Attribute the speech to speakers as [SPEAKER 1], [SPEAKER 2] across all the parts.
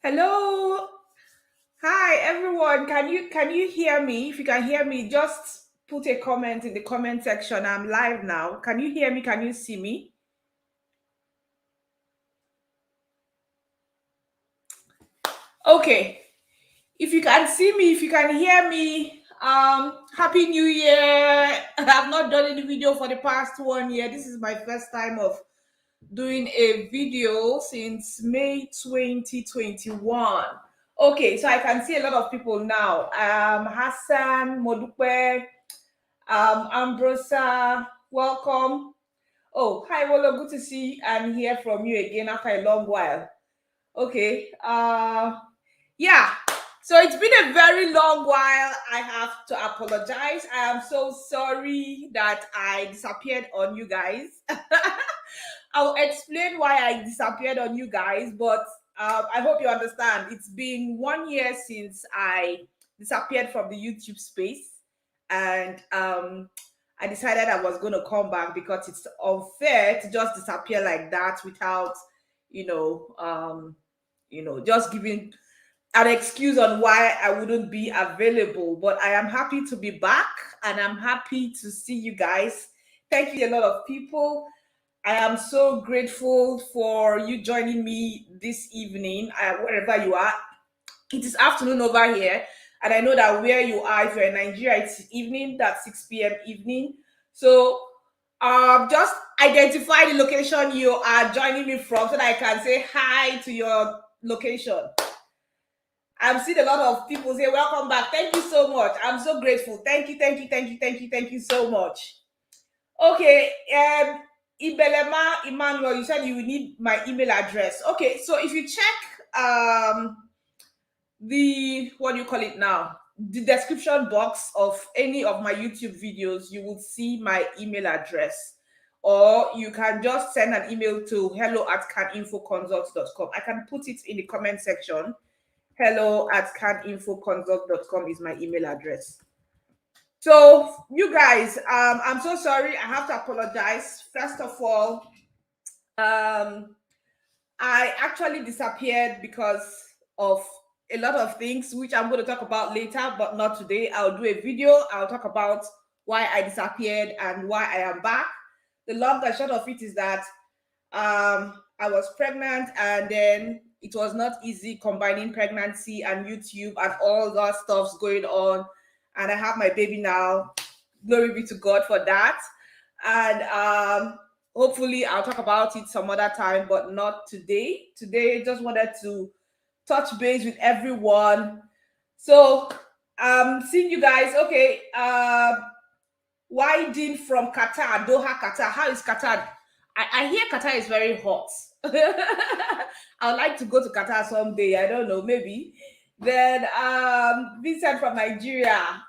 [SPEAKER 1] Hello. Hi everyone. Can you hear me? If you can hear me, just put a comment in the comment section. I'm live now. Can you hear me? Can you see me? Okay. If you can see me, if you can hear me, happy new year. I've not done any video for the past 1 year. This is my first time of doing a video since May 2021. Okay, so I can see a lot of people now. Hassan, Modupe, Ambrosa, welcome. Oh, hi, Wolo, good to see and hear from you again after a long while. Okay, yeah, so it's been a very long while. I have to apologize. I am so sorry that I disappeared on you guys. I'll explain why I disappeared on you guys, but I hope you understand. It's been 1 year since I disappeared from the YouTube space, and I decided I was going to come back because it's unfair to just disappear like that without, you know, just giving an excuse on why I wouldn't be available. But I am happy to be back, and I'm happy to see you guys. Thank you, a lot of people. I am so grateful for you joining me this evening, wherever you are. It is afternoon over here, and I know that where you are, if you're in Nigeria, it's evening, that's 6 p.m. evening. So just identify the location you are joining me from so that I can say hi to your location. I've seen a lot of people say, welcome back. Thank you so much. I'm so grateful. Thank you, thank you, thank you, thank you, thank you so much. Okay, Ibelema Emmanuel, you said you will need my email address. Okay, so if you check the what do you call it now? The description box of any of my YouTube videos, you will see my email address. Or you can just send an email to hello@caninfoconsult.com. I can put it in the comment section. hello@caninfoconsult.com is my email address. So you guys, I'm so sorry. I have to apologize. First of all, I actually disappeared because of a lot of things, which I'm going to talk about later, but not today. I'll do a video. I'll talk about why I disappeared and why I am back. The long and short of it is that I was pregnant, and then it was not easy combining pregnancy and YouTube and all that stuff's going on. And I have my baby now. Glory be to God for that. And hopefully I'll talk about it some other time, but not today. Today, just wanted to touch base with everyone. So seeing you guys. Okay, Wydin from Qatar, Doha, Qatar. How is Qatar? I hear Qatar is very hot. I would like to go to Qatar someday. I don't know, maybe. Then Vincent from Nigeria.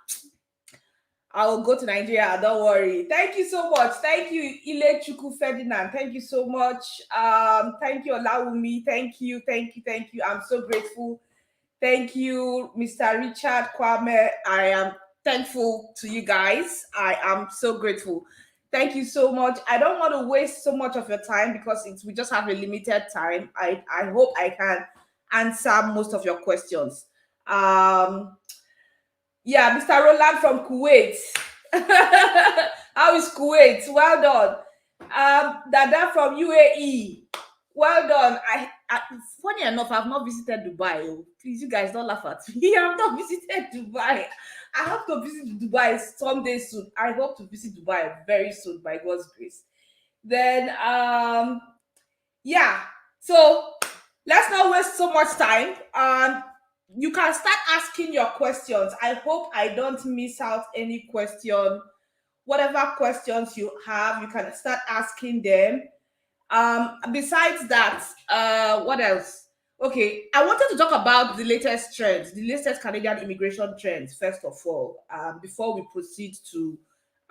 [SPEAKER 1] I will go to Nigeria. Don't worry. Thank you so much. Thank you, Ile Chuku Ferdinand. Thank you so much. Thank you, Olawumi. Thank you, thank you, thank you. I'm so grateful. Thank you, Mr. Richard Kwame. I am thankful to you guys. I am so grateful. Thank you so much. I don't want to waste so much of your time because we just have a limited time. I hope I can answer most of your questions. Yeah, Mr. Roland from Kuwait. How is Kuwait? Well done. Dada from UAE. Well done. Funny enough, I've not visited Dubai. Oh. Please, you guys don't laugh at me. I've not visited Dubai. I have to visit Dubai someday soon. I hope to visit Dubai very soon by God's grace. Then yeah. So let's not waste so much time. You can start asking your questions. I hope I don't miss out any question. Whatever questions you have, you can start asking them. Besides that, what else? Okay, I wanted to talk about the latest trends, the latest Canadian immigration trends, first of all, before we proceed to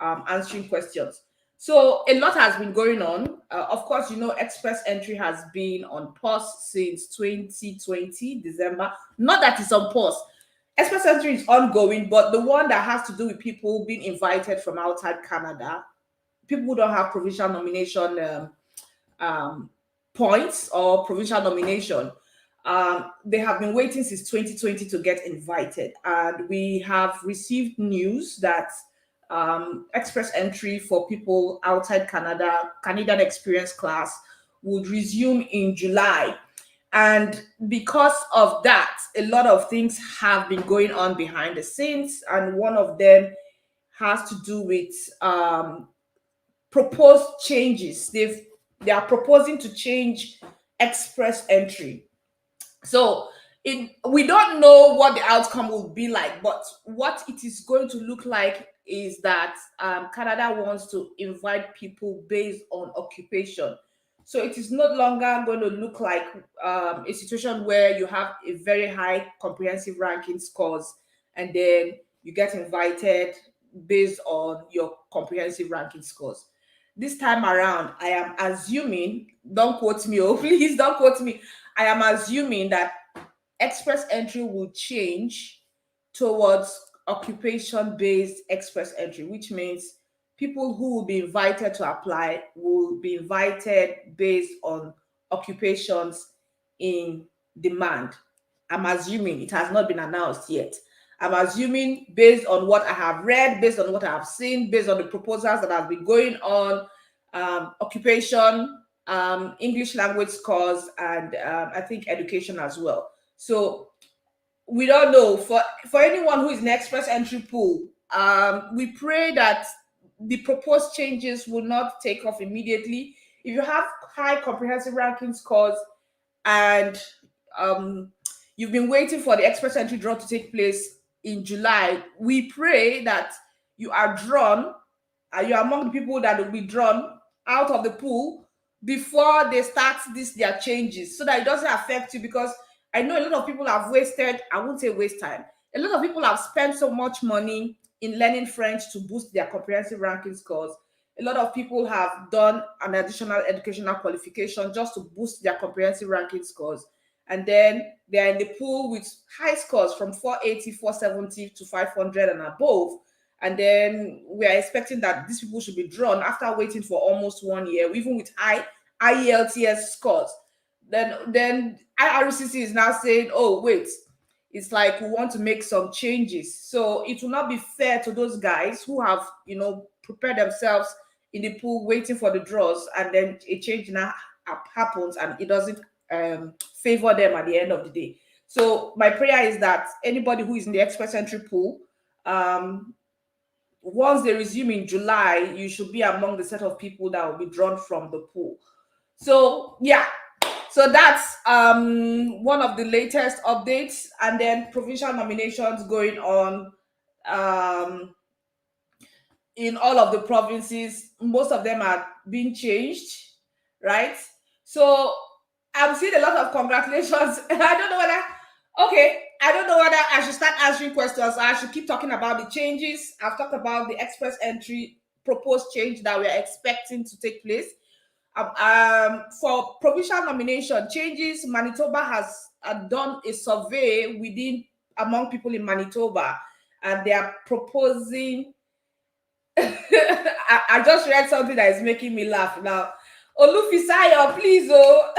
[SPEAKER 1] answering questions. So a lot has been going on. Of course, express entry has been on pause since 2020, December. Not that it's on pause. Express entry is ongoing, but the one that has to do with people being invited from outside Canada, people who don't have provincial nomination points or provincial nomination. They have been waiting since 2020 to get invited, and we have received news that express entry for people outside Canada, Canadian Experience class, would resume in July. And because of that, a lot of things have been going on behind the scenes, and one of them has to do with proposed changes. They are proposing to change express entry. So we don't know what the outcome will be like, but what it is going to look like is that Canada wants to invite people based on occupation. So it is no longer going to look like a situation where you have a very high comprehensive ranking scores and then you get invited based on your comprehensive ranking scores. This time around, I am assuming, don't quote me, oh, please don't quote me. I am assuming that express entry will change towards occupation-based express entry, which means people who will be invited to apply will be invited based on occupations in demand. I'm assuming, it has not been announced yet. I'm assuming based on what I have read, based on what I have seen, based on the proposals that have been going on, occupation, English language scores, and I think education as well. So we don't know. For anyone who is in the express entry pool, we pray that the proposed changes will not take off immediately. If you have high comprehensive ranking scores and you've been waiting for the express entry draw to take place in July, we pray that you are drawn, you're among the people that will be drawn out of the pool before they start their changes, so that it doesn't affect you. Because I know a lot of people have wasted, I won't say waste time, a lot of people have spent so much money in learning French to boost their comprehensive ranking scores. A lot of people have done an additional educational qualification just to boost their comprehensive ranking scores. And then they're in the pool with high scores from 480, 470 to 500 and above. And then we are expecting that these people should be drawn after waiting for almost 1 year, even with high Ielts scores. Then IRCC is now saying, oh, wait, it's like we want to make some changes. So it will not be fair to those guys who have, prepared themselves in the pool waiting for the draws, and then a change now happens and it doesn't favor them at the end of the day. So my prayer is that anybody who is in the express entry pool, once they resume in July, you should be among the set of people that will be drawn from the pool. So yeah, so that's one of the latest updates. And then provincial nominations going on in all of the provinces. Most of them are being changed, right? So I'm seeing a lot of congratulations. I don't know whether I should start answering questions or I should keep talking about the changes. I've talked about the express entry proposed change that we are expecting to take place. For provincial nomination changes, Manitoba has done a survey among people in Manitoba, and they are proposing. I just read something that is making me laugh now. Olufisayo, please, oh.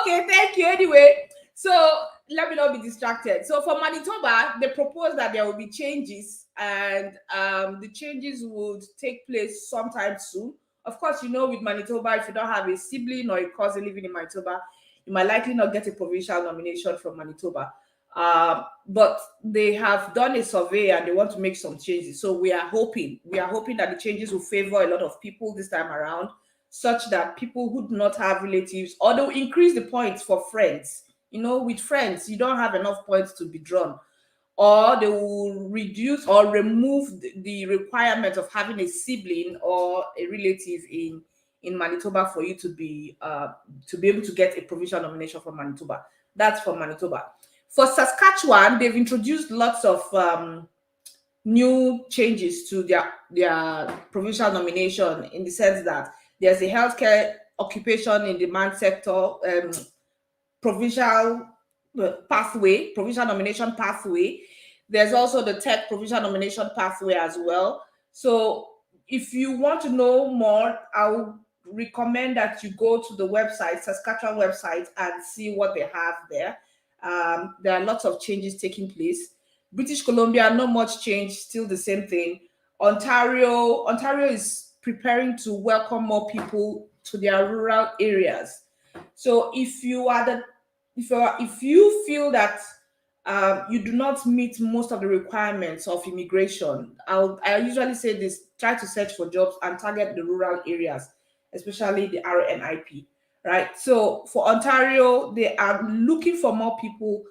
[SPEAKER 1] Okay, thank you. Anyway, so let me not be distracted. So for Manitoba, they propose that there will be changes, and the changes would take place sometime soon. Of course, with Manitoba, if you don't have a sibling or a cousin living in Manitoba, you might likely not get a provincial nomination from Manitoba. But they have done a survey and they want to make some changes. So we are hoping that the changes will favor a lot of people this time around, such that people who do not have relatives, or they'll increase the points for friends. With friends, you don't have enough points to be drawn, or they will reduce or remove the requirement of having a sibling or a relative in Manitoba for you to be able to get a provincial nomination from Manitoba. That's for Manitoba. For Saskatchewan, they've introduced lots of new changes to their provincial nomination, in the sense that there's a healthcare occupation in demand sector provincial nomination pathway. There's also the tech provincial nomination pathway as well. So if you want to know more, I'll recommend that you go to the website, Saskatchewan website, and see what they have there. There are lots of changes taking place. British Columbia, not much change, still the same thing. Ontario is preparing to welcome more people to their rural areas. So if you feel that you do not meet most of the requirements of immigration, I usually say this: try to search for jobs and target the rural areas, especially the RNIP. Right. So for Ontario, they are looking for more people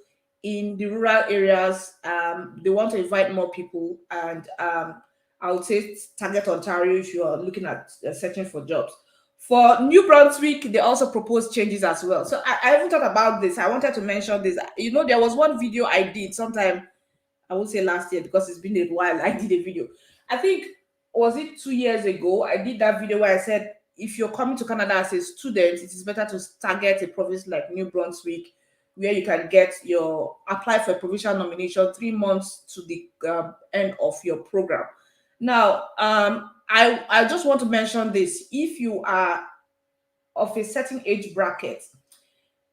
[SPEAKER 1] in the rural areas. They want to invite more people, and I would say target Ontario if you are looking at searching for jobs. For New Brunswick, they also proposed changes as well. So I haven't thought about this. I wanted to mention this. There was one video I did sometime, I won't say last year because it's been a while. I did a video. I think, was it 2 years ago? I did that video where I said if you're coming to Canada as a student, it is better to target a province like New Brunswick, where you can apply for a provincial nomination 3 months to the end of your program. Now, I just want to mention this: if you are of a certain age bracket,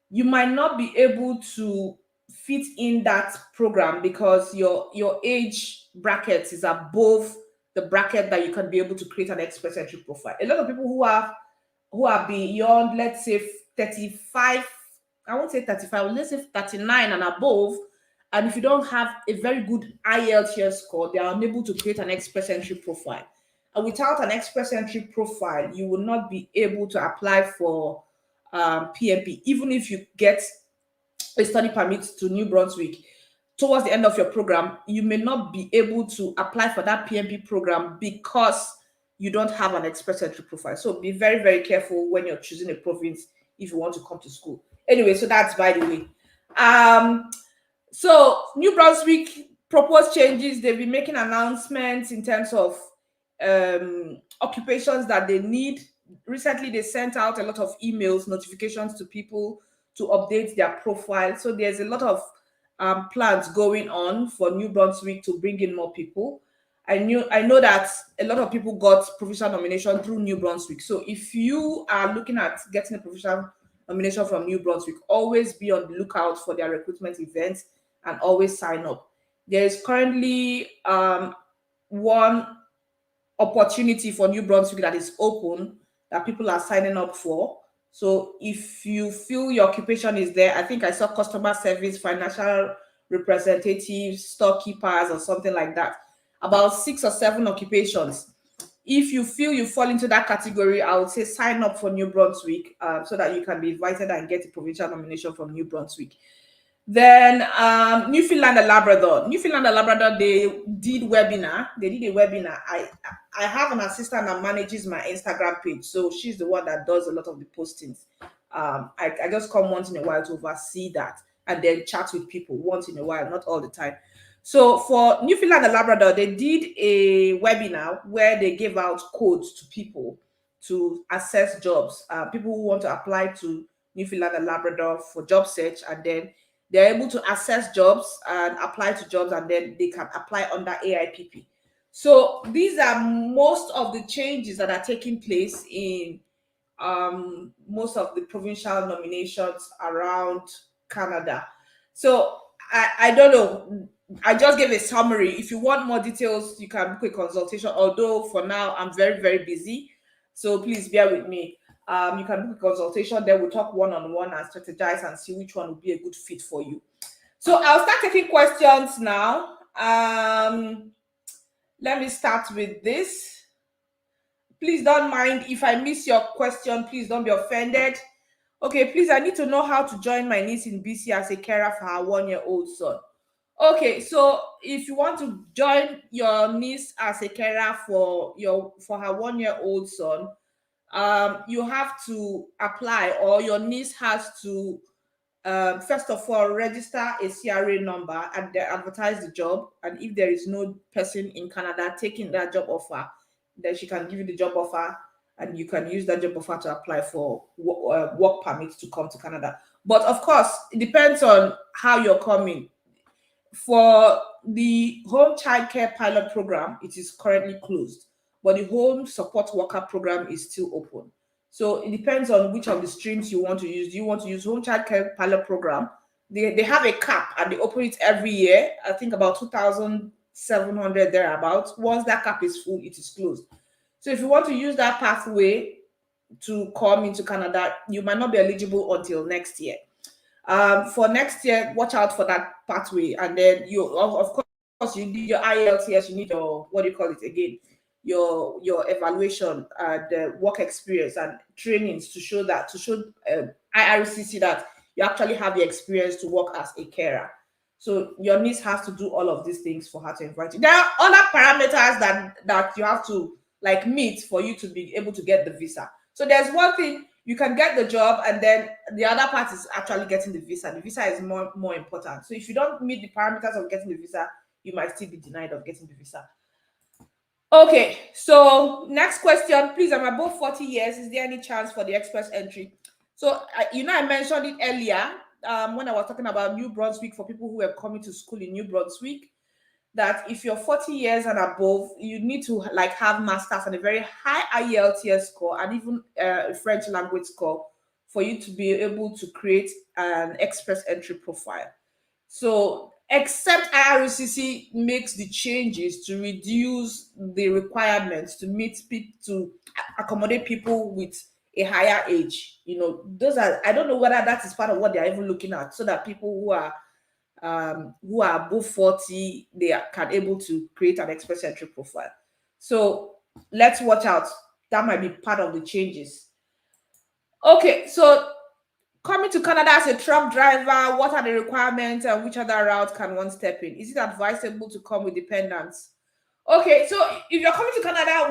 [SPEAKER 1] you might not be able to fit in that program because your age bracket is above the bracket that you can be able to create an express entry profile. A lot of people who are beyond, let's say 35, I won't say 35, let's say 39 and above, and if you don't have a very good Ielts score, they are unable to create an express entry profile. And without an express entry profile, you will not be able to apply for PMP, even if you get a study permit to New Brunswick. Towards the end of your program, you may not be able to apply for that PMP program because you don't have an express entry profile. So be very, very careful when you're choosing a province if you want to come to school. Anyway, so that's by the way. So New Brunswick proposed changes. They've been making announcements in terms of occupations that they need. Recently, they sent out a lot of emails, notifications to people to update their profile. So there's a lot of plans going on for New Brunswick to bring in more people. I know that a lot of people got provincial nomination through New Brunswick. So if you are looking at getting a provincial nomination from New Brunswick, always be on the lookout for their recruitment events and always sign up. There is currently one opportunity for New Brunswick that is open that people are signing up for. So if you feel your occupation is there, I think I saw customer service, financial representatives, storekeepers, or something like that. About 6 or 7 occupations. If you feel you fall into that category, I would say sign up for New Brunswick so that you can be invited and get a provincial nomination from New Brunswick. Then Newfoundland and Labrador. They did a webinar. I have an assistant that manages my Instagram page, so she's the one that does a lot of the postings. I just come once in a while to oversee that and then chat with people once in a while, not all the time. So for Newfoundland and Labrador, they did a webinar where they gave out codes to people to access jobs. People who want to apply to Newfoundland and Labrador for job search, and then they're able to access jobs and apply to jobs, and then they can apply under AIPP. So these are most of the changes that are taking place in most of the provincial nominations around Canada. So I don't know. I just gave a summary. If you want more details, you can book a consultation. Although for now, I'm very, very busy. So please bear with me. You can book a consultation. Then we'll talk one-on-one and strategize and see which one will be a good fit for you. So I'll start taking questions now. Let me start with this. Please don't mind if I miss your question. Please don't be offended. Okay, please, I need to know how to join my niece in BC as a carer for her 1-year-old son. Okay, so if you want to join your niece as a carer for her 1-year-old son, you have to apply, or your niece has to first of all register a CRA number and then advertise the job. And if there is no person in Canada taking that job offer, then she can give you the job offer, and you can use that job offer to apply for work permit to come to Canada. But of course, it depends on how you're coming. For the home childcare pilot program, it is currently closed, but the home support worker program is still open. So it depends on which of the streams you want to use. Do you want to use home child care pilot program? They have a cap and they open it every year. I think about 2,700 thereabouts. Once that cap is full, it is closed. So if you want to use that pathway to come into Canada, you might not be eligible until next year. For next year, watch out for that pathway, and then you, of course, you need your IELTS. Yes, you need your, what do you call it again? Your evaluation, the work experience and trainings to show IRCC that you actually have the experience to work as a carer. So your niece has to do all of these things for her to invite you. There are other parameters that you have to like meet for you to be able to get the visa. So there's one thing, you can get the job, and then the other part is actually getting the visa. The visa is more important. So if you don't meet the parameters of getting the visa, you might still be denied of getting the visa. Okay, so next question, please. I'm above 40 years. Is there any chance for the express entry? So I mentioned it earlier when I was talking about New Brunswick, for people who are coming to school in New Brunswick, that if you're 40 years and above, you need to like have masters and a very high IELTS score and even a French language score for you to be able to create an express entry profile. So except IRCC makes the changes to reduce the requirements to meet people, to accommodate people with a higher age. Those are, I don't know whether that is part of what they're even looking at, so that people who are above 40, they can able to create an express entry profile. So let's watch out. That might be part of the changes. Okay, so coming to Canada as a truck driver, what are the requirements and which other route can one step in? Is it advisable to come with dependents? Okay, so if you're coming to Canada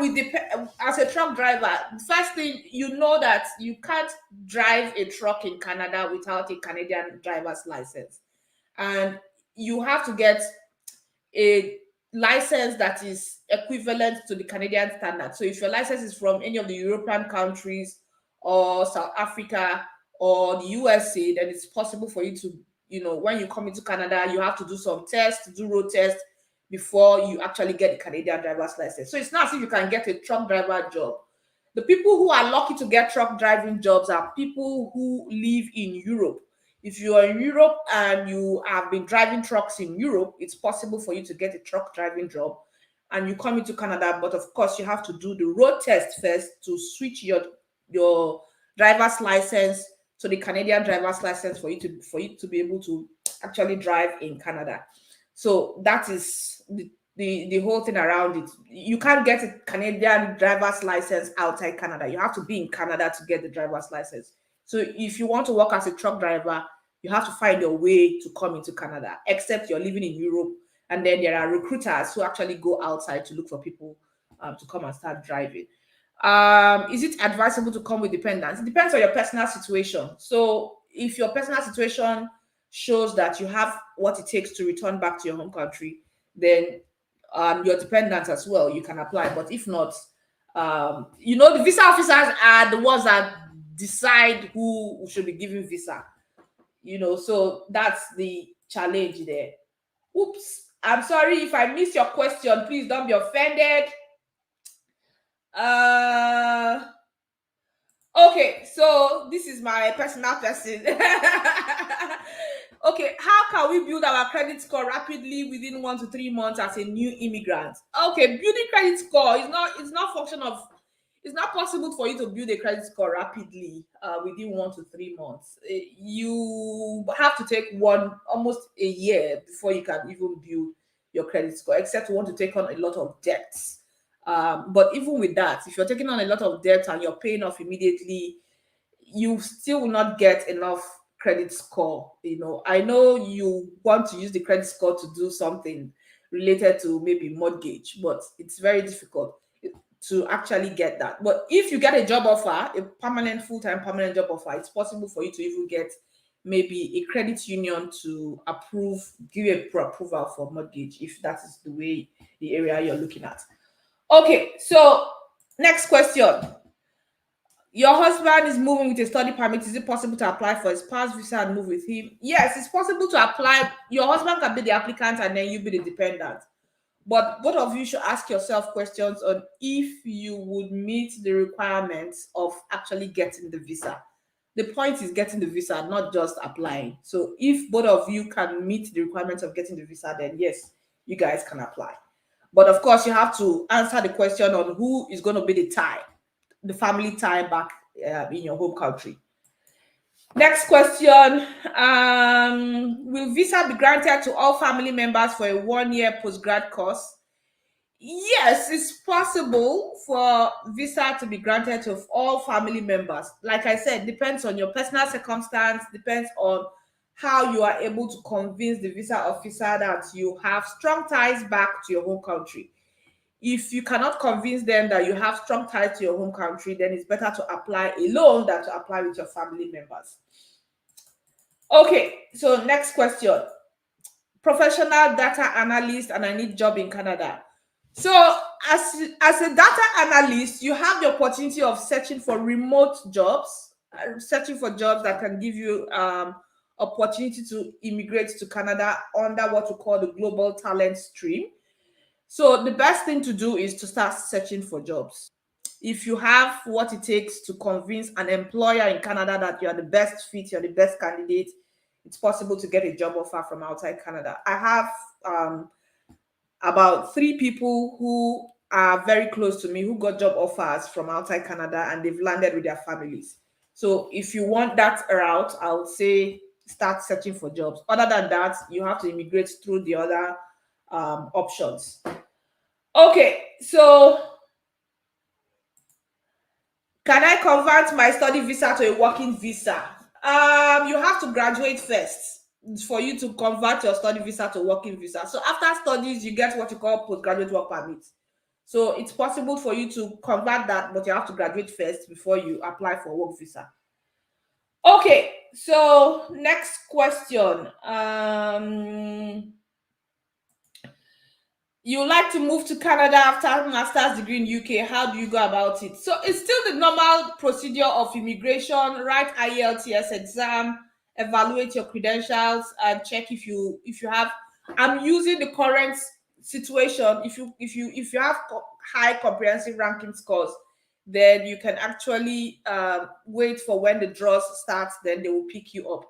[SPEAKER 1] as a truck driver, first thing, you know that you can't drive a truck in Canada without a Canadian driver's license. And you have to get a license that is equivalent to the Canadian standard. So if your license is from any of the European countries or South Africa or the USA, then it's possible for you to, when you come into Canada, you have to do some tests, do road tests before you actually get the Canadian driver's license. So it's not as if you can get a truck driver job. The people who are lucky to get truck driving jobs are people who live in Europe. If you are in Europe and you have been driving trucks in Europe, it's possible for you to get a truck driving job and you come into Canada. But of course, you have to do the road test first to switch your driver's license to the Canadian driver's license for you to be able to actually drive in Canada. So that is the whole thing around it. You can't get a Canadian driver's license outside Canada. You have to be in Canada to get the driver's license. So if you want to work as a truck driver, you have to find your way to come into Canada, except you're living in Europe. And then there are recruiters who actually go outside to look for people to come and start driving. Is it advisable to come with dependents? It depends on your personal situation. So if your personal situation shows that you have what it takes to return back to your home country, then your dependents as well, you can apply. But if not, the visa officers are the ones that decide who should be given visa. So that's the challenge there. Oops, I'm sorry if I missed your question. Please don't be offended. Okay, so this is my personal person. Okay, how can we build our credit score rapidly within 1 to 3 months as a new immigrant? Okay, building credit score is not possible for you to build a credit score rapidly within 1 to 3 months. You have to take almost a year before you can even build your credit score, except you want to take on a lot of debts. But even with that, if you're taking on a lot of debt and you're paying off immediately, you still will not get enough credit score. I know you want to use the credit score to do something related to maybe mortgage, but it's very difficult to actually get that. But if you get a job offer, a permanent, full-time permanent job offer, it's possible for you to even get maybe a credit union to give you a approval for mortgage, if that is the area you're looking at. Okay, so next question. Your husband is moving with a study permit. Is it possible to apply for a spouse visa and move with him? Yes, it's possible to apply. Your husband can be the applicant and then you be the dependent. But both of you should ask yourself questions on if you would meet the requirements of actually getting the visa. The point is getting the visa, not just applying. So if both of you can meet the requirements of getting the visa, then yes, you guys can apply. But of course, you have to answer the question on who is going to be the tie, the family tie back in your home country. Next question. Will visa be granted to all family members for a 1-year postgrad course? Yes, it's possible for visa to be granted to all family members. Like I said, depends on your personal circumstance, depends on how you are able to convince the visa officer that you have strong ties back to your home country. If you cannot convince them that you have strong ties to your home country, then it's better to apply alone than to apply with your family members. Okay, so next question. Professional data analyst and I need job in Canada. So as a data analyst, you have the opportunity of searching for remote jobs, searching for jobs that can give you opportunity to immigrate to Canada under what we call the global talent stream. So the best thing to do is to start searching for jobs. If you have what it takes to convince an employer in Canada that you are the best fit, you're the best candidate, it's possible to get a job offer from outside Canada. I have about 3 people who are very close to me who got job offers from outside Canada and they've landed with their families. So if you want that route, I would say start searching for jobs. Other than that, you have to immigrate through the other options. Okay, so can I convert my study visa to a working visa? You have to graduate first for you to convert your study visa to working visa. So after studies, you get what you call postgraduate work permit. So it's possible for you to convert that, but you have to graduate first before you apply for work visa. Okay, so next question. You like to move to Canada after master's degree in UK. How do you go about it? So it's still the normal procedure of immigration. Write Ielts exam, evaluate your credentials, and check if you have. I'm using the current situation. If you have high comprehensive ranking scores, then you can actually wait for when the draws start. Then they will pick you up.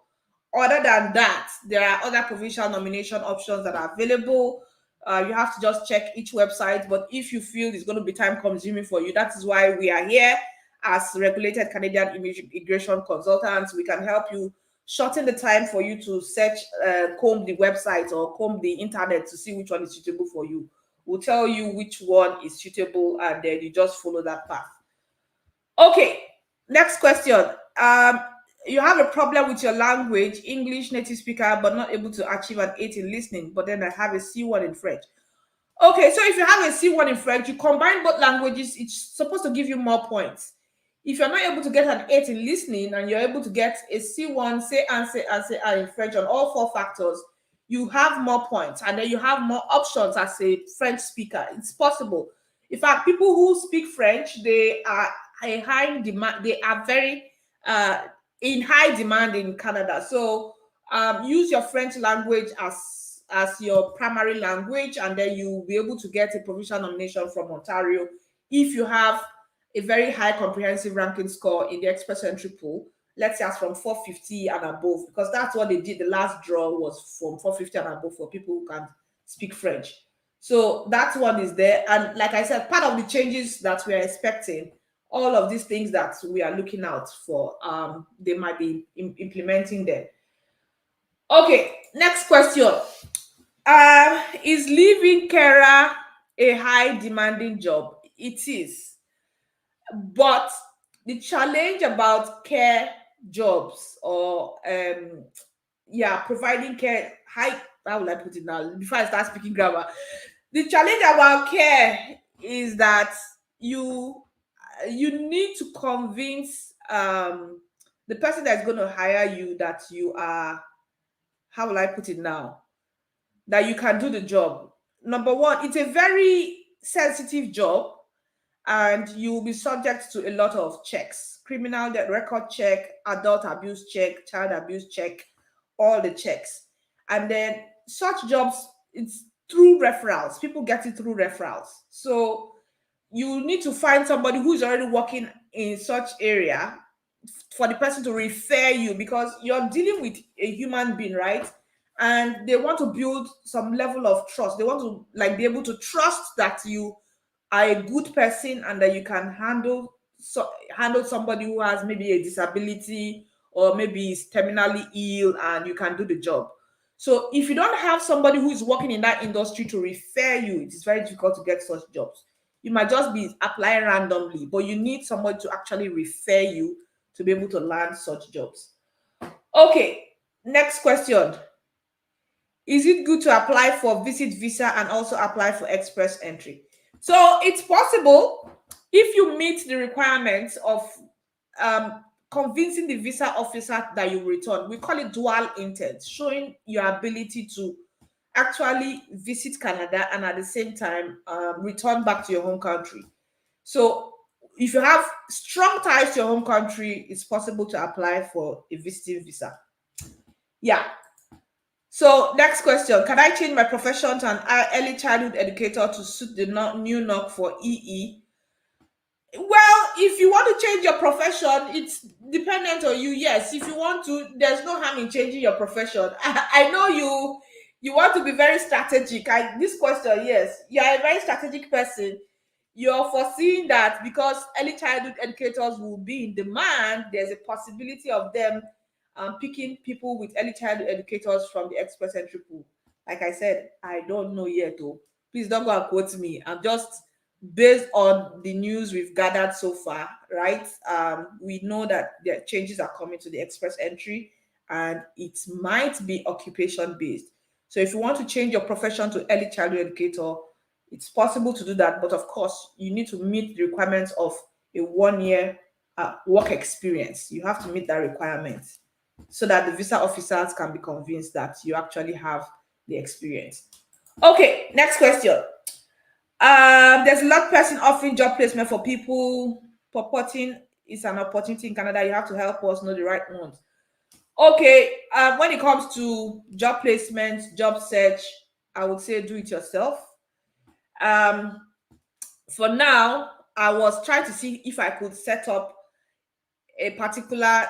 [SPEAKER 1] Other than that, there are other provincial nomination options that are available. You have to just check each website, but if you feel it's going to be time consuming for you, that is why we are here as regulated Canadian immigration consultants. We can help you shorten the time for you to search, comb the website or comb the internet to see which one is suitable for you. We'll tell you which one is suitable and then you just follow that path. Okay, next question. You have a problem with your language, English native speaker, but not able to achieve an 8 in listening, but then I have a C1 in French. Okay, so if you have a C1 in French, you combine both languages, it's supposed to give you more points. If you're not able to get an 8 in listening and you're able to get a C1, say and in French on all 4 factors, you have more points and then you have more options as a French speaker. It's possible. In fact, people who speak French, they are a high demand, they are very in high demand in Canada. So use your French language as your primary language, and then you'll be able to get a provincial nomination from Ontario if you have a very high comprehensive ranking score in the express entry pool. Let's say as from 450 and above, because that's what they did. The last draw was from 450 and above for people who can speak French. So that one is there. And like I said, part of the changes that we are expecting, all of these things that we are looking out for, they might be implementing them. Okay, next question. Is living carer a high demanding job? It is. But the challenge about care jobs or providing care, how will I put it now before I start speaking grammar? The challenge about care is that you need to convince the person that's going to hire you that you are, how will I put it now, that you can do the job. Number one, it's a very sensitive job and you will be subject to a lot of checks: criminal record check, adult abuse check, child abuse check, all the checks. And then such jobs, it's through referrals. People get it through referrals. So you need to find somebody who's already working in such area for the person to refer you, because you're dealing with a human being, right? And they want to build some level of trust. They want to be able to trust that you are a good person and that you can handle somebody who has maybe a disability or maybe is terminally ill, and you can do the job. So if you don't have somebody who is working in that industry to refer you, it is very difficult to get such jobs. You might just be applying randomly, but you need somebody to actually refer you to be able to land such jobs. Okay, next question. Is it good to apply for visit visa and also apply for express entry? So it's possible if you meet the requirements of convincing the visa officer that you return. We call it dual intent, showing your ability to actually visit Canada and at the same time return back to your home country. So if you have strong ties to your home country, it's possible to apply for a visiting visa. Yeah. So next question, can I change my profession to an early childhood educator to suit the new NOC for EE? Well, if you want to change your profession, it's dependent on you. Yes, if you want to, there's no harm in changing your profession. I know you want to be very strategic. This question, yes, you are a very strategic person. You're foreseeing that because early childhood educators will be in demand, there's a possibility of them picking people with early childhood educators from the express entry pool. Like I said, I don't know yet, though. Please don't go and quote me. I'm just based on the news we've gathered so far, right? We know that the changes are coming to the express entry, and it might be occupation based. So if you want to change your profession to early childhood educator, it's possible to do that, but of course, you need to meet the requirements of a 1 year work experience. You have to meet that requirement so that the visa officers can be convinced that you actually have the experience. Okay, next question. There's a lot of person offering job placement for people. Purporting is an opportunity in Canada. You have to help us know the right ones. Okay, when it comes to job placement, job search, I would say do it yourself. For now, I was trying to see if I could set up a particular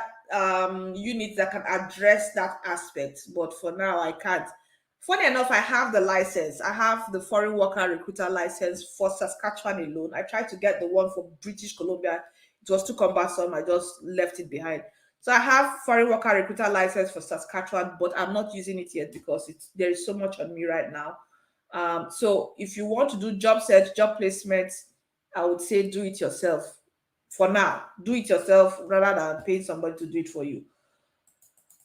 [SPEAKER 1] unit that can address that aspect, but for now I can't. Funny enough, I have the license. I have the foreign worker recruiter license for Saskatchewan alone. I tried to get the one for British Columbia. It was too cumbersome. I just left it behind. So I have foreign worker recruiter license for Saskatchewan, but I'm not using it yet because there is so much on me right now. So if you want to do job search, job placement, I would say do it yourself. For now, do it yourself rather than paying somebody to do it for you.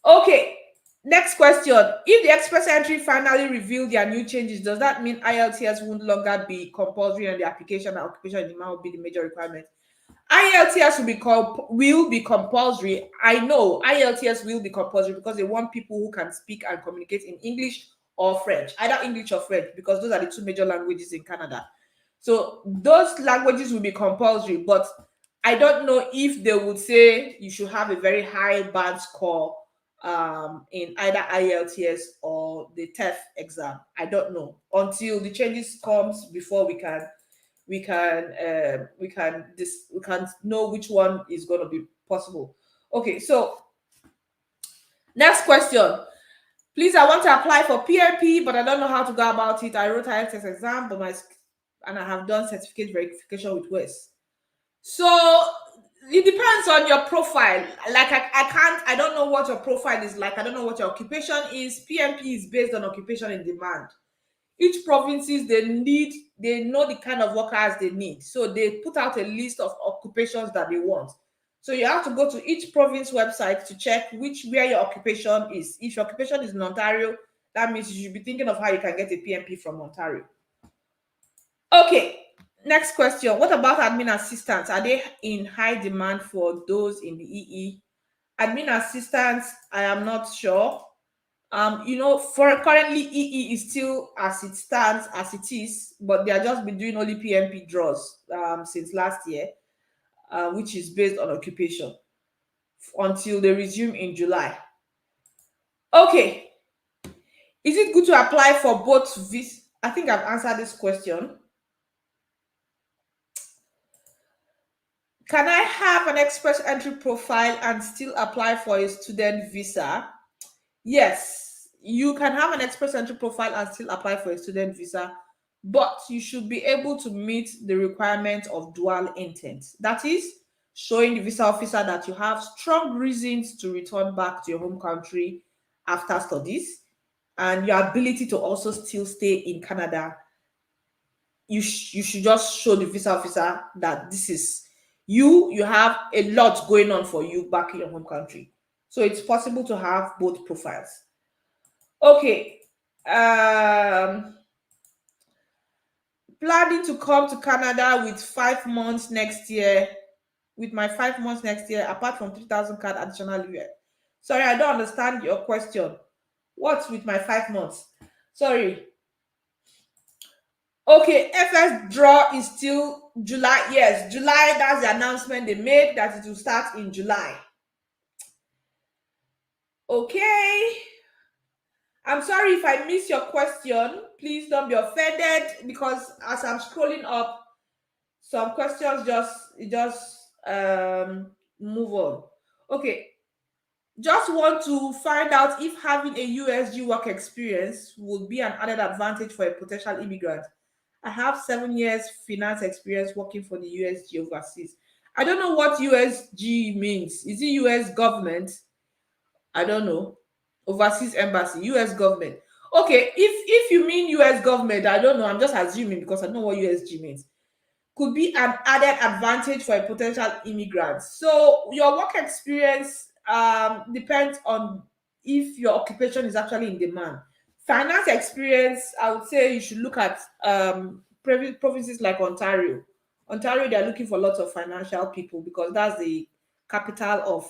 [SPEAKER 1] Okay, next question. If the express entry finally revealed their new changes, does that mean IELTS won't longer be compulsory and the application and occupation demand will be the major requirement? IELTS will be compulsory. I know IELTS will be compulsory because they want people who can speak and communicate in English or French, either English or French, because those are the two major languages in Canada. So those languages will be compulsory, but I don't know if they would say you should have a very high band score in either IELTS or the TEF exam. I don't know until the changes comes before we can know which one is going to be possible. Okay, so next question. Please, I want to apply for PMP, but I don't know how to go about it. I wrote IELTS exam, and I have done certificate verification with WES. So it depends on your profile. Like I don't know what your profile is like. I don't know what your occupation is. PMP is based on occupation in demand. Each provinces they know the kind of workers they need. So they put out a list of occupations that they want. So you have to go to each province website to check where your occupation is. If your occupation is in Ontario, that means you should be thinking of how you can get a PMP from Ontario. Okay, next question. What about admin assistants? Are they in high demand for those in the EE? Admin assistants, I am not sure. For currently EE is still as it stands as it is, but they are just been doing only PMP draws since last year, which is based on occupation until they resume in July. Okay, is it good to apply for both I think I've answered this question. Can I have an express entry profile and still apply for a student visa? Yes, you can have an express entry profile and still apply for a student visa, but you should be able to meet the requirement of dual intent. That is, showing the visa officer that you have strong reasons to return back to your home country after studies and your ability to also still stay in Canada. You should just show the visa officer that this is you have a lot going on for you back in your home country. So it's possible to have both profiles. Okay. Planning to come to Canada with 5 months next year. With my 5 months next year, apart from 3,000 card additional year. Sorry, I don't understand your question. What's with my 5 months? Sorry. Okay, FS draw is still July. Yes, July. That's the announcement they made that it will start in July. Okay. I'm sorry if I miss your question. Please don't be offended because as I'm scrolling up, some questions just move on. Okay. Just want to find out if having a USG work experience would be an added advantage for a potential immigrant. I have 7 years finance experience working for the USG overseas. I don't know what USG means. Is it US government? I don't know. Overseas embassy, US government. Okay, if you mean US government, I don't know. I'm just assuming because I don't know what USG means. Could be an added advantage for a potential immigrant. So your work experience depends on if your occupation is actually in demand. Finance experience, I would say you should look at provinces like Ontario. Ontario, they are looking for lots of financial people because that's the capital of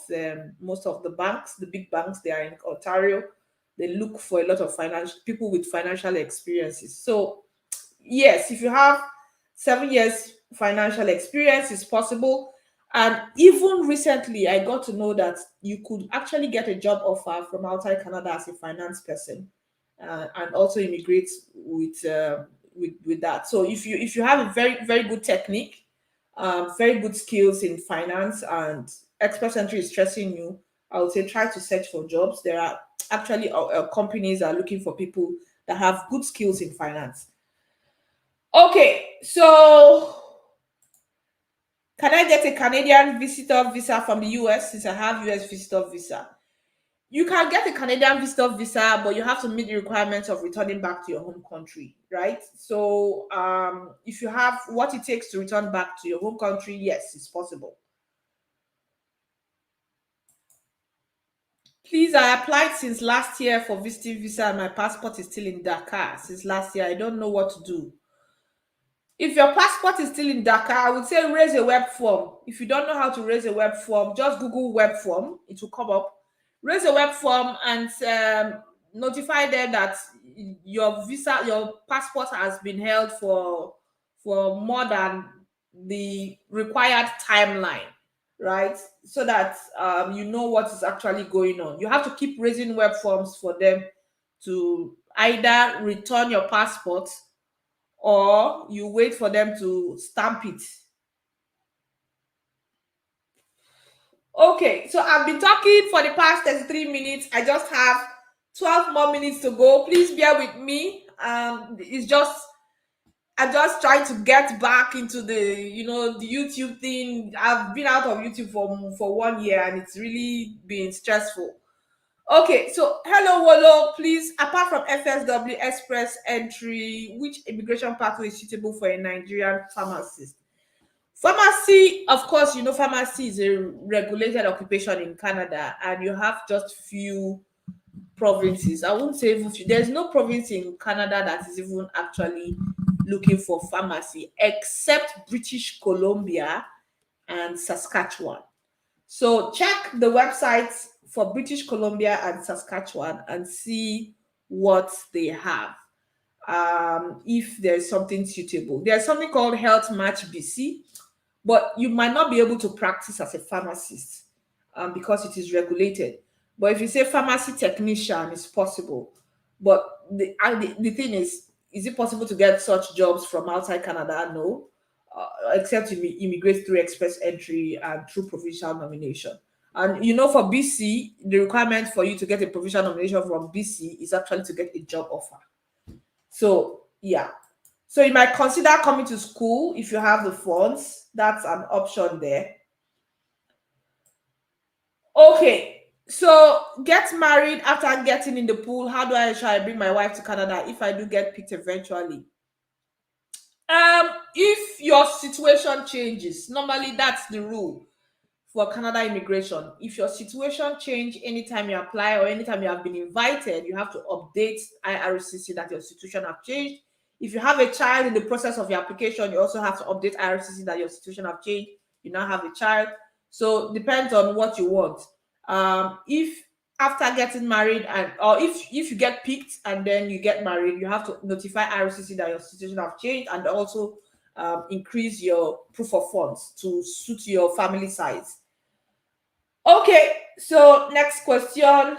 [SPEAKER 1] most of the banks, the big banks. They are in Ontario. They look for a lot of financial people with financial experiences. So yes, if you have 7 years financial experience, is possible. And even recently, I got to know that you could actually get a job offer from outside Canada as a finance person, and also immigrate with that. So if you have a very good technique, very good skills in finance, and express entry is stressing you, I would say try to search for jobs. There are actually companies are looking for people that have good skills in finance. Okay, so can I get a Canadian visitor visa from the US since I have US visitor visa? You can get a Canadian visitor visa, but you have to meet the requirements of returning back to your home country, right? So, if you have what it takes to return back to your home country, yes, it's possible. Please, I applied since last year for visiting visa, and my passport is still in Dakar since last year. I don't know what to do. If your passport is still in Dakar, I would say raise a web form. If you don't know how to raise a web form, just Google web form. It will come up. Raise a web form and notify them that your visa, your passport has been held for more than the required timeline, right? So that you know what is actually going on. You have to keep raising web forms for them to either return your passport or you wait for them to stamp it. Okay, so I've been talking for the past 33 minutes. I just have 12 more minutes to go. Please bear with me. It's just I'm just trying to get back into the YouTube thing. I've been out of YouTube for 1 year and it's really been stressful. Okay, so hello Wolo, please, apart from FSW Express entry, which immigration pathway is suitable for a Nigerian pharmacist? Pharmacy, of course, pharmacy is a regulated occupation in Canada, and you have just few provinces. I won't say even few. There's no province in Canada that is even actually looking for pharmacy, except British Columbia and Saskatchewan. So check the websites for British Columbia and Saskatchewan and see what they have. If there's something suitable, there's something called Health Match BC, but you might not be able to practice as a pharmacist because it is regulated. But if you say pharmacy technician, it's possible. But the thing is, is it possible to get such jobs from outside Canada? No, except you immigrate through express entry and through provincial nomination. And for BC, the requirement for you to get a provincial nomination from BC is actually to get a job offer. So yeah, so you might consider coming to school if you have the funds. That's an option there. Okay, so get married after getting in the pool. How do I ensure I bring my wife to Canada if I do get picked eventually? If your situation changes, normally that's the rule for Canada immigration. If your situation change anytime you apply or anytime you have been invited, you have to update IRCC that your situation have changed. If you have a child in the process of your application, you also have to update IRCC that your situation have changed. You now have a child. So depends on what you want. If after getting married or if you get picked and then you get married, you have to notify IRCC that your situation have changed and also increase your proof of funds to suit your family size. Okay, so next question.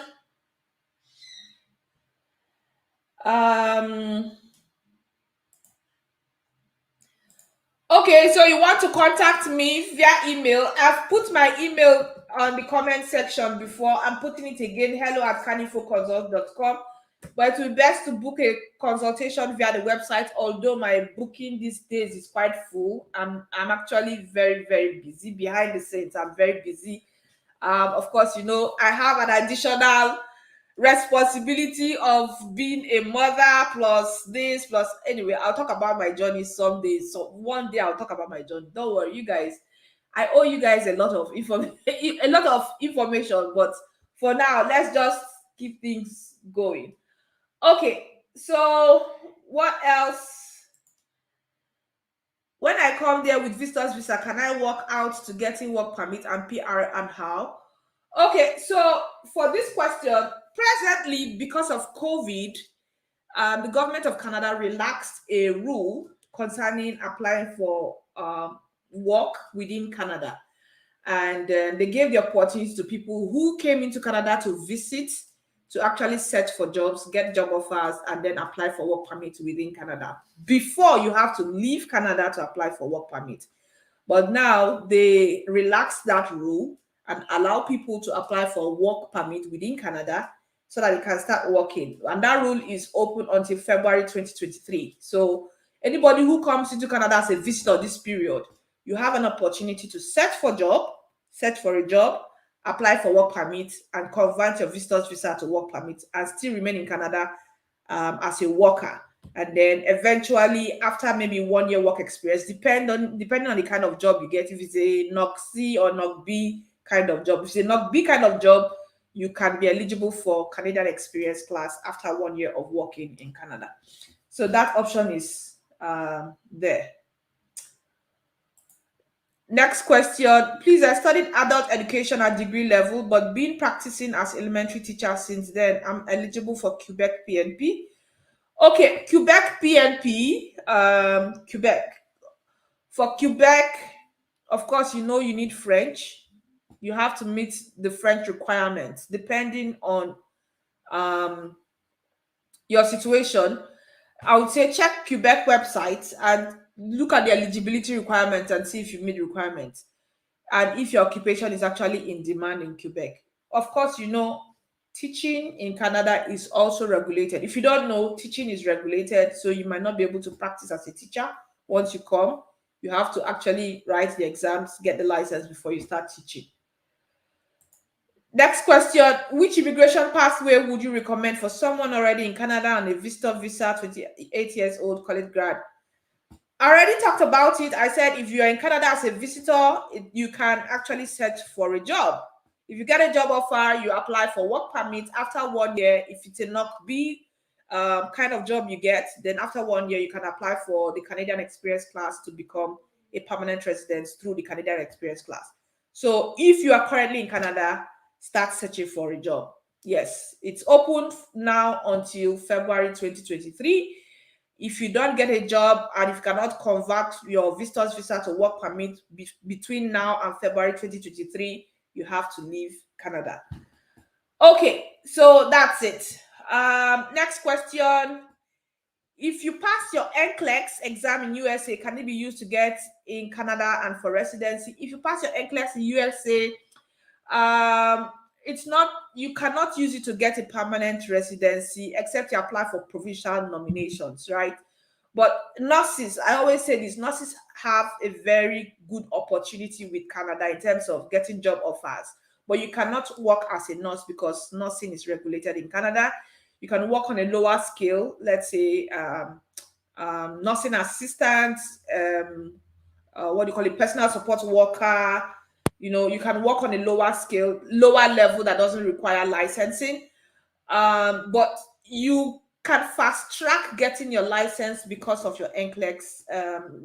[SPEAKER 1] Okay, so you want to contact me via email. I've put my email on the comment section before. I'm putting it again, hello@canifoconsult.com. But it will be best to book a consultation via the website, although my booking these days is quite full. I'm actually very, very busy. Behind the scenes, I'm very busy. Of course, I have an additional responsibility of being a mother plus this plus anyway. I'll talk about my journey someday. So one day I'll talk about my journey. Don't worry, you guys. I owe you guys a lot of information, but for now, let's just keep things going. Okay, so what else? When I come there with visitors visa, can I walk out to getting work permit and PR and how? Okay, so for this question, presently, because of COVID, the government of Canada relaxed a rule concerning applying for work within Canada. And they gave the opportunity to people who came into Canada to visit, to actually search for jobs, get job offers, and then apply for work permit within Canada. Before, you have to leave Canada to apply for work permit. But now they relaxed that rule and allow people to apply for work permit within Canada so that they can start working. And that rule is open until February 2023. So anybody who comes into Canada as a visitor this period, you have an opportunity to search for a job, apply for work permit, and convert your visitor's visa to work permit and still remain in Canada as a worker. And then eventually, after maybe 1 year work experience, depending on the kind of job you get, if it's a NOC C or NOC B kind of job, if it's a NOC B kind of job, you can be eligible for Canadian Experience class after 1 year of working in Canada. So that option is there. Next question. Please, I studied adult education at degree level, but been practicing as elementary teacher since then. I'm eligible for Quebec PNP. Okay, Quebec PNP, Quebec. For Quebec, of course, you need French. You have to meet the French requirements depending on your situation. I would say check Quebec website and look at the eligibility requirements and see if you meet requirements and if your occupation is actually in demand in Quebec. Of course, teaching in Canada is also regulated. If you don't know, teaching is regulated, so you might not be able to practice as a teacher once you come. You have to actually write the exams, get the license before you start teaching. Next question. Which immigration pathway would you recommend for someone already in Canada on a visitor visa, 28 years old, college grad? I already talked about it. I said if you're in Canada as a visitor, you can actually search for a job. If you get a job offer, you apply for work permit. After 1 year, if it's a NOC B kind of job you get, then after 1 year, you can apply for the Canadian Experience class to become a permanent resident through the Canadian Experience class. So if you are currently in Canada, start searching for a job. Yes, it's open now until February 2023. If you don't get a job and if you cannot convert your visitor's visa to work permit between now and February 2023, you have to leave Canada. Okay, so that's it. Next question. if you pass your Nclex exam in USA, can it be used to get in Canada and for residency? If you pass your Nclex in USA, it's not, you cannot use it to get a permanent residency except you apply for provincial nominations, right? But nurses, I always say this, nurses have a very good opportunity with Canada in terms of getting job offers. But you cannot work as a nurse because nursing is regulated in Canada. You can work on a lower scale, let's say nursing assistant, what do you call it, personal support worker. You know, you can work on a lower scale, lower level that doesn't require licensing. But you can fast track getting your license because of your NCLEX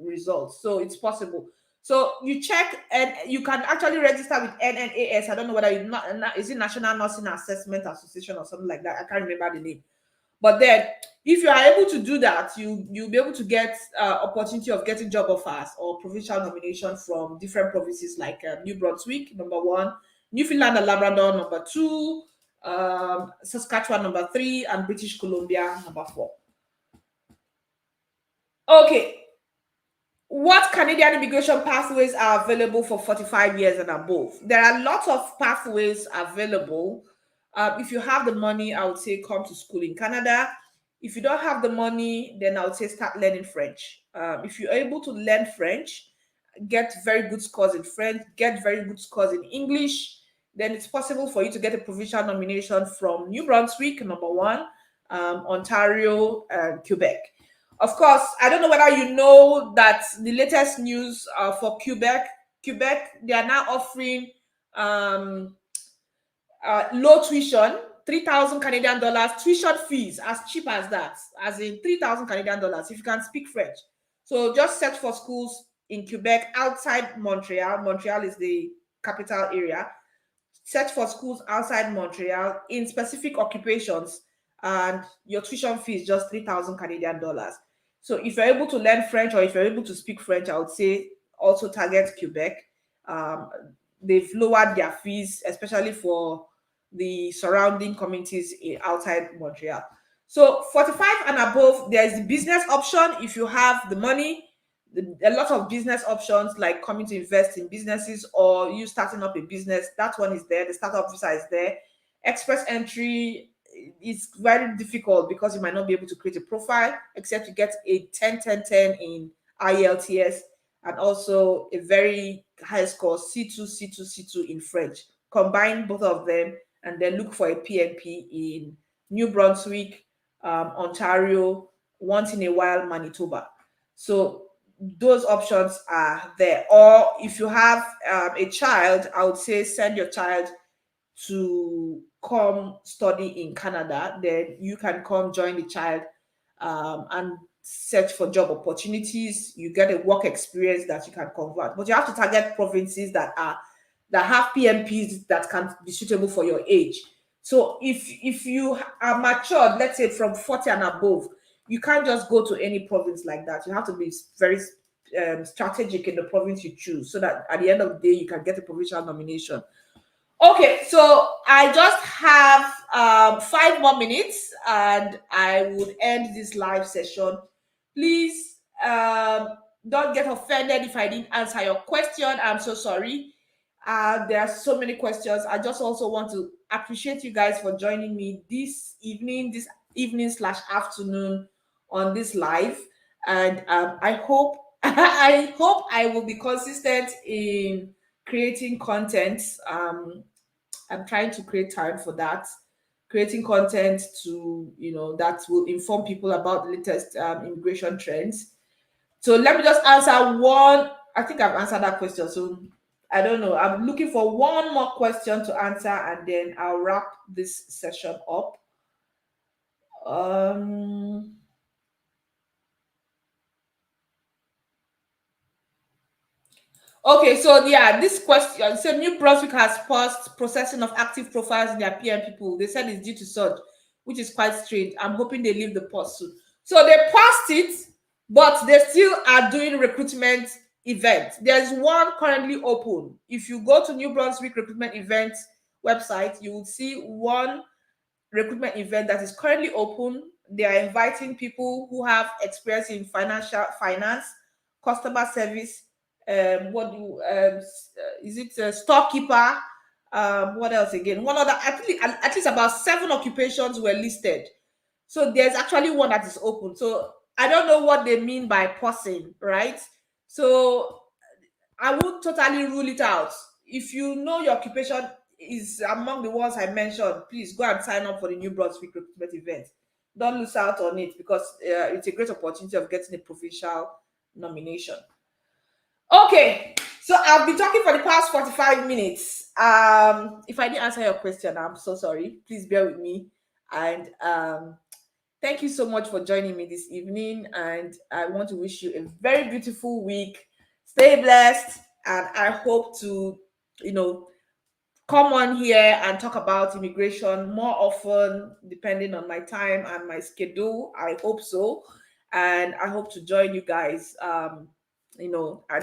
[SPEAKER 1] results. So it's possible. So you check, and you can actually register with NNAS. I don't know whether you not, is it National Nursing Assessment Association or something like that. I can't remember the name. But then, if you are able to do that, you'll be able to get opportunity of getting job offers or provincial nomination from different provinces like New Brunswick, number one, Newfoundland and Labrador, number two, Saskatchewan, number three, and British Columbia, number four. Okay. What Canadian immigration pathways are available for 45 years and above? There are lots of pathways available. If you have the money, I would say come to school in Canada. If you don't have the money, then I would say start learning French. If you're able to learn French, get very good scores in French, get very good scores in English, then it's possible for you to get a provincial nomination from New Brunswick, number one, Ontario, and Quebec. Of course, I don't know whether you know that the latest news for Quebec, they are now offering low tuition, 3,000 Canadian dollars, tuition fees as cheap as that, as in 3,000 Canadian dollars if you can speak French. So just search for schools in Quebec outside Montreal. Montreal is the capital area. Search for schools outside Montreal in specific occupations, and your tuition fee is just 3,000 Canadian dollars. So if you're able to learn French or if you're able to speak French, I would say also target Quebec. They've lowered their fees, especially for the surrounding communities outside Montreal. So 45 and above, there's the business option. If you have the money, a lot of business options like coming to invest in businesses or you starting up a business, that one is there. The startup visa is there. Express entry is very difficult because you might not be able to create a profile except you get a 10-10-10 in Ielts and also a very high score C2 in French. Combine both of them and then look for a PNP in New Brunswick, Ontario, once in a while Manitoba. So those options are there. Or if you have a child, I would say send your child to come study in Canada. Then you can come join the child and search for job opportunities. You get a work experience that you can convert, but you have to target provinces that have PMPs that can be suitable for your age. So if you are matured, let's say from 40 and above, you can't just go to any province like that. You have to be very strategic in the province you choose so that at the end of the day, you can get a provincial nomination. Okay, so I just have 5 more minutes and I would end this live session. Please don't get offended if I didn't answer your question. I'm so sorry. There are so many questions. I just also want to appreciate you guys for joining me this evening/afternoon on this live. And I hope I will be consistent in creating content. I'm trying to create time for that, creating content to that will inform people about the latest immigration trends. So let me just answer one. I think I've answered that question, so I don't know. I'm looking for one more question to answer and then I'll wrap this session up. Okay, so yeah, this question. So New Brunswick has paused processing of active profiles in their PM people. They said it's due to surge, which is quite strange. I'm hoping they leave the pause soon. So they paused it, but they still are doing recruitment events. There's one currently open. If you go to New Brunswick recruitment events website, you will see one recruitment event that is currently open. they are inviting people who have experience in finance, customer service. Is it a storekeeper? What else again? One other, at least about 7 occupations were listed. So there's actually one that is open. So I don't know what they mean by pausing, right? So I would totally rule it out. If you know your occupation is among the ones I mentioned, please go and sign up for the New Brunswick recruitment event. Don't lose out on it, because it's a great opportunity of getting a provincial nomination. Okay, so I've been talking for the past 45 minutes. If I didn't answer your question, I'm so sorry. Please bear with me. And thank you so much for joining me this evening. And I want to wish you a very beautiful week. Stay blessed. And I hope to, come on here and talk about immigration more often, depending on my time and my schedule. I hope so. And I hope to join you guys, and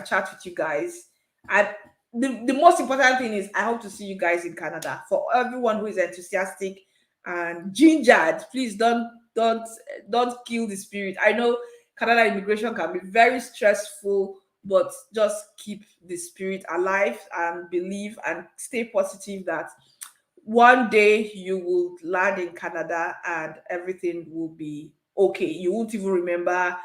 [SPEAKER 1] chat with you guys. And the most important thing is I hope to see you guys in Canada. For everyone who is enthusiastic and gingered, please don't kill the spirit. I know Canada immigration can be very stressful, but just keep the spirit alive and believe and stay positive that one day you will land in Canada and everything will be okay. You won't even remember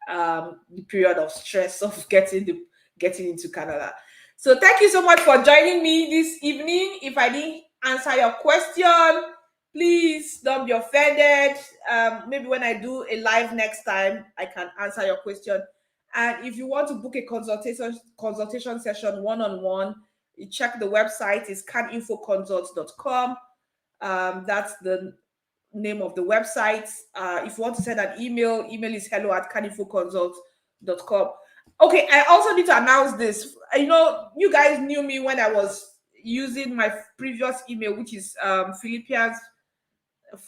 [SPEAKER 1] the period of stress of getting into Canada. So thank you so much for joining me this evening. If I didn't answer your question, please don't be offended. Maybe when I do a live next time, I can answer your question. And if you want to book a consultation session one-on-one, you check the website. It's caninfoconsult.com. That's the name of the website. If you want to send an email is hello@caninfoconsult.com. Okay, I also need to announce this. You guys knew me when I was using my previous email, which is Philippians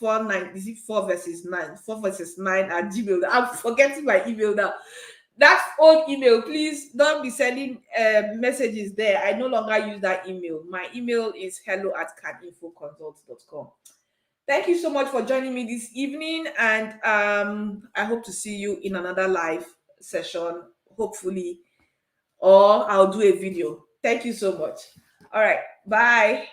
[SPEAKER 1] 4:9. Is it 4:9? 4:9 at Gmail. I'm forgetting my email now. That old email, please don't be sending messages there. I no longer use that email. My email is hello@caninfoconsult.com. Thank you so much for joining me this evening, and I hope to see you in another live session, hopefully, or I'll do a video. Thank you so much. All right, bye.